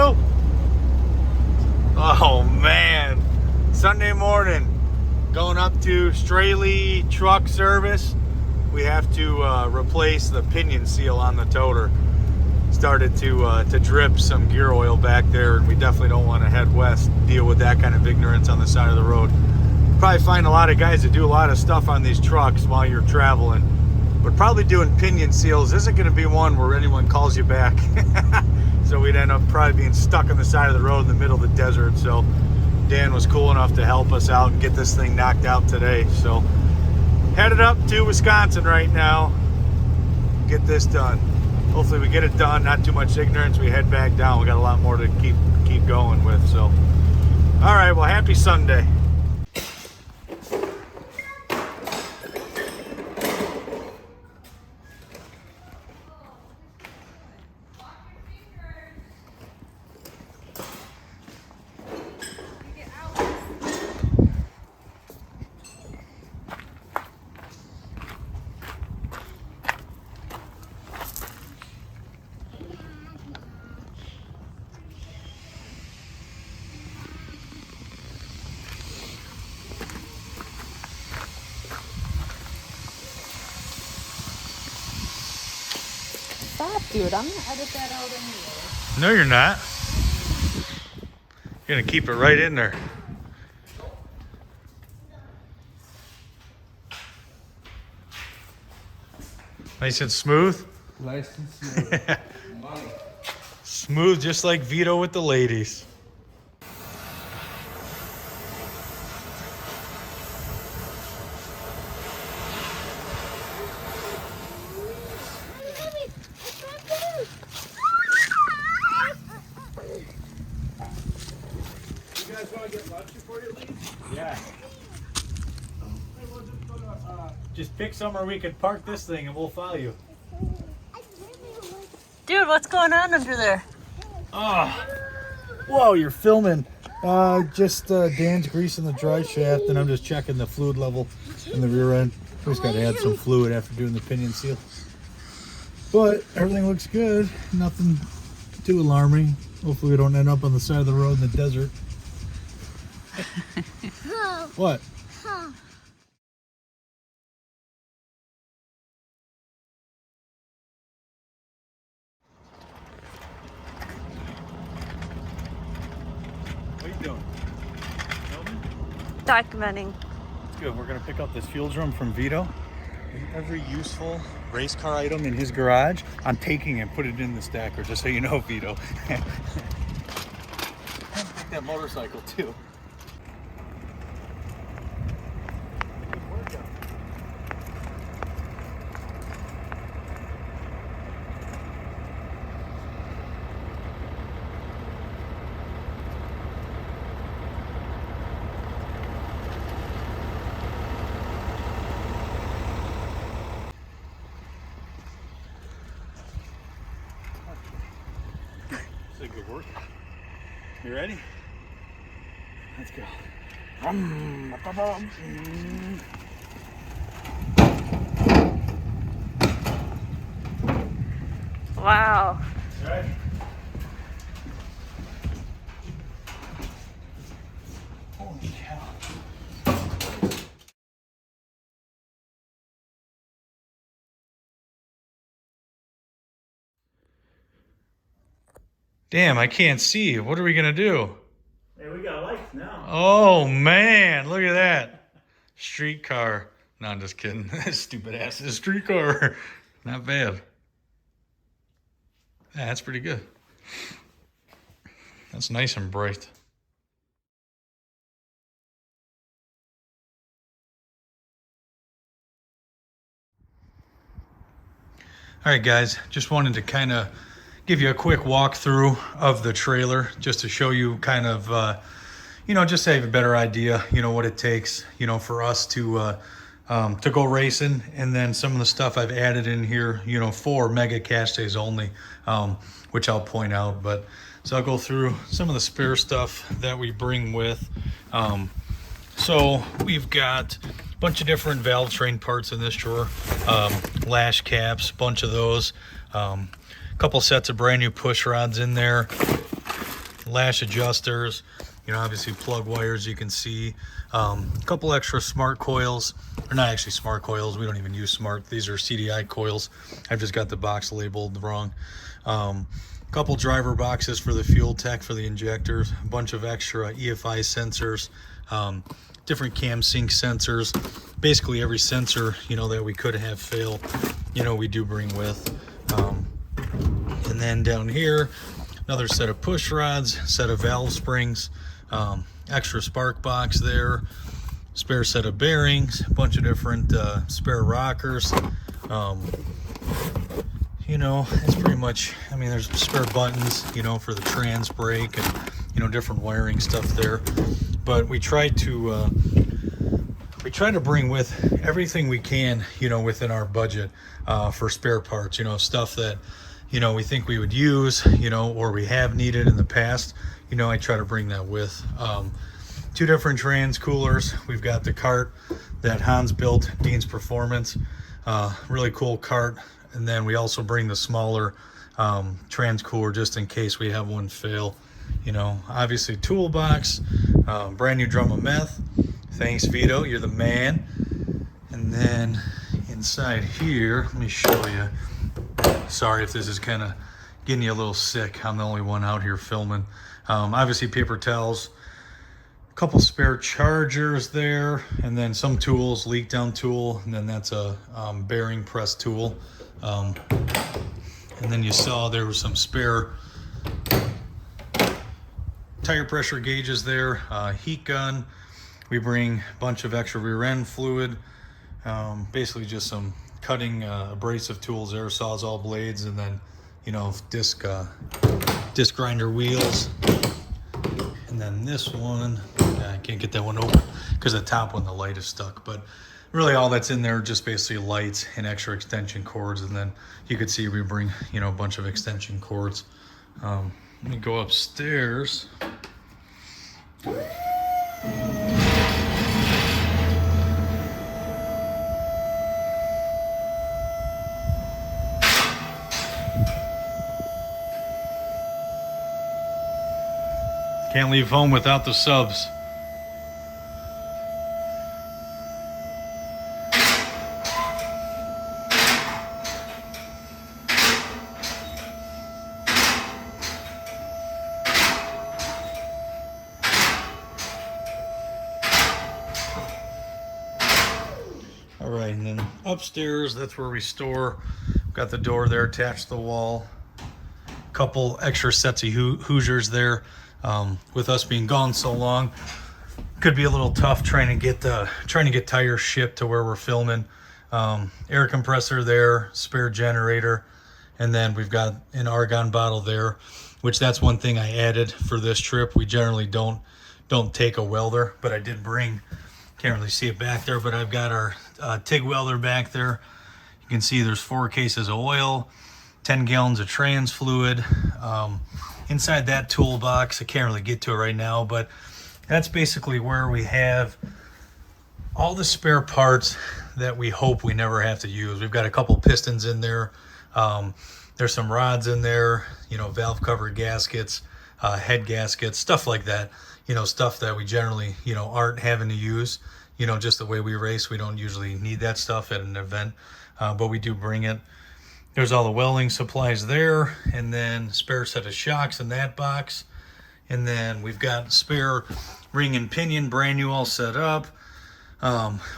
you? Oh man, Sunday morning, going up to Straley truck service. We have to replace the pinion seal on the toter. Started to drip some gear oil back there, and we definitely don't want to head west, deal with that kind of ignorance on the side of the road. Probably find a lot of guys that do a lot of stuff on these trucks while you're traveling, but probably doing pinion seals isn't going to be one where anyone calls you back. So we'd end up probably being stuck on the side of the road in the middle of the desert. So Dan was cool enough to help us out and get this thing knocked out today. So headed up to Wisconsin right now, get this done. Hopefully we get it done, not too much ignorance. We head back down. We got a lot more to keep going with. So all right, well, happy Sunday. Stop, dude. I'm gonna edit that out anyway. No, you're not. You're gonna keep it right in there. Nice and smooth. Nice and smooth. Smooth, just like Vito with the ladies. You guys want to get lunch before you leave? Yeah. Just pick somewhere we could park this thing and we'll follow you. Dude, what's going on under there? Oh, whoa, you're filming. Just Dan's greasing the dry shaft, and I'm just checking the fluid level in the rear end. We just got to add some fluid after doing the pinion seal. But everything looks good. Nothing too alarming. Hopefully we don't end up on the side of the road in the desert. What? What are you doing? Filming? Documenting. Good. We're gonna pick up this fuel drum from Vito. Every useful race car item in his garage, I'm taking and put it in the stacker, just so you know, Vito. And pick that motorcycle too. Good workout. Good work. You ready? Let's go. Wow. Right. Holy cow. Damn, I can't see. What are we gonna do? Hey, we got lights now. Oh man, look at that. Streetcar. No, I'm just kidding. Stupid ass. A streetcar. Not bad. Yeah, that's pretty good. That's nice and bright. All right, guys, just wanted to kind of give you a quick walkthrough of the trailer just to show you kind of, just to have a better idea, what it takes, for us to go racing. And then some of the stuff I've added in here, for mega cash days only, which I'll point out. But so I'll go through some of the spare stuff that we bring with. So we've got a bunch of different valve train parts in this drawer, lash caps, bunch of those, couple sets of brand new push rods in there, lash adjusters, you know, obviously plug wires you can see, a couple extra smart coils, or not actually smart coils, we don't even use smart, these are CDI coils. I've just got the box labeled wrong. Couple driver boxes for the fuel tech for the injectors, a bunch of extra EFI sensors, different cam sync sensors, basically every sensor, you know, that we could have fail, you know, we do bring with. And then down here, another set of push rods, set of valve springs, extra spark box there, spare set of bearings, a bunch of different spare rockers. You know, it's pretty much, I mean, there's spare buttons, you know, for the trans brake and, you know, different wiring stuff there. But we try to bring with everything we can, you know, within our budget for spare parts, you know, stuff that, you know, we think we would use, you know, or we have needed in the past. You know, I try to bring that with. Two different trans coolers. We've got the cart that Hans built, Dean's Performance, really cool cart. And then we also bring the smaller trans cooler just in case we have one fail. You know, obviously toolbox, brand new drum of meth. Thanks, Vito, you're the man. And then inside here, let me show you. Sorry if this is kind of getting you a little sick. I'm the only one out here filming. Obviously paper towels, a couple spare chargers there, and then some tools, leak down tool, and then that's a bearing press tool. And then you saw there was some spare tire pressure gauges there, heat gun. We bring a bunch of extra rear end fluid, basically just some cutting abrasive tools there, sawzall blades, and then, you know, disc grinder wheels. And then this one, I can't get that one open because the top one, the light is stuck, but really all that's in there just basically lights and extra extension cords. And then you could see we bring, you know, a bunch of extension cords. Let me go upstairs. Can't leave home without the subs. All right, and then upstairs, that's where we store. Got the door there attached to the wall. Couple extra sets of Hoosiers there. With us being gone so long, could be a little tough trying to get tires shipped to where we're filming. Air compressor there, spare generator, and then we've got an argon bottle there, which that's one thing I added for this trip. We generally don't take a welder, but I did bring, can't really see it back there, but I've got our TIG welder back there. You can see there's 4 cases of oil, 10 gallons of trans fluid. Inside that toolbox, I can't really get to it right now, but that's basically where we have all the spare parts that we hope we never have to use. We've got a couple pistons in there. There's some rods in there, you know, valve cover gaskets, head gaskets, stuff like that. You know, stuff that we generally, you know, aren't having to use. You know, just the way we race, we don't usually need that stuff at an event, but we do bring it. There's all the welding supplies there, and then spare set of shocks in that box. And then we've got spare ring and pinion, brand new, all set up.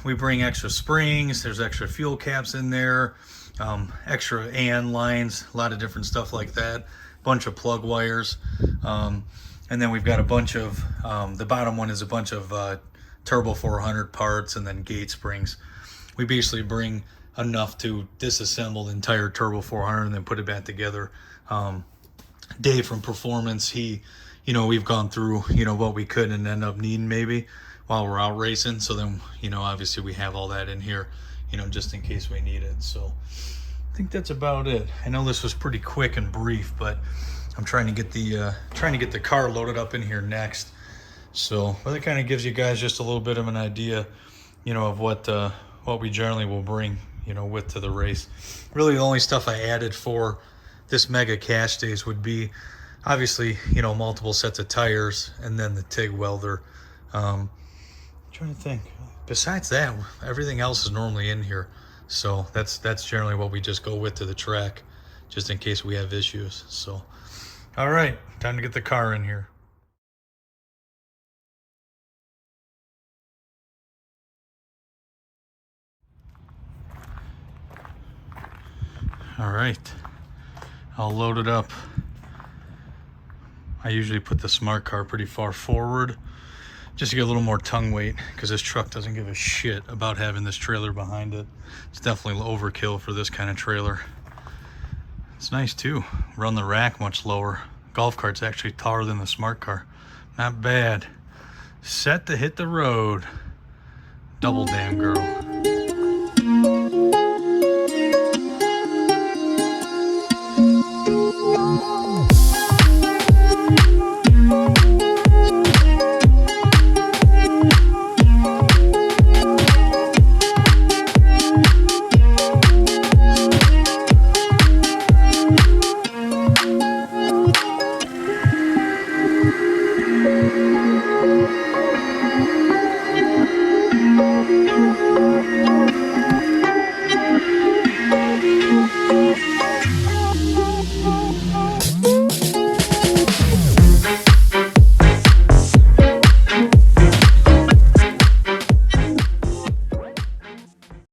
We bring extra springs, there's extra fuel caps in there, extra AN lines, a lot of different stuff like that, bunch of plug wires. And then we've got a bunch of, the bottom one is a bunch of Turbo 400 parts, and then gate springs. We basically bring enough to disassemble the entire Turbo 400 and then put it back together. Dave from Performance, he, you know, we've gone through, you know, what we could and end up needing maybe while we're out racing. So then, you know, obviously we have all that in here, you know, just in case we need it. So I think that's about it. I know this was pretty quick and brief, but I'm trying to get the car loaded up in here next. So, well, that kind of gives you guys just a little bit of an idea, you know, of what we generally will bring, you know, with to the race. Really the only stuff I added for this mega cash days would be obviously, you know, multiple sets of tires, and then the TIG welder. Trying to think. Besides that, everything else is normally in here. So that's generally what we just go with to the track, just in case we have issues. So, all right, time to get the car in here. All right, I'll load it up. I usually put the smart car pretty far forward just to get a little more tongue weight, because this truck doesn't give a shit about having this trailer behind it. It's definitely overkill for this kind of trailer. It's nice too. Run the rack much lower. Golf cart's actually taller than the smart car. Not bad. Set to hit the road. Double damn girl.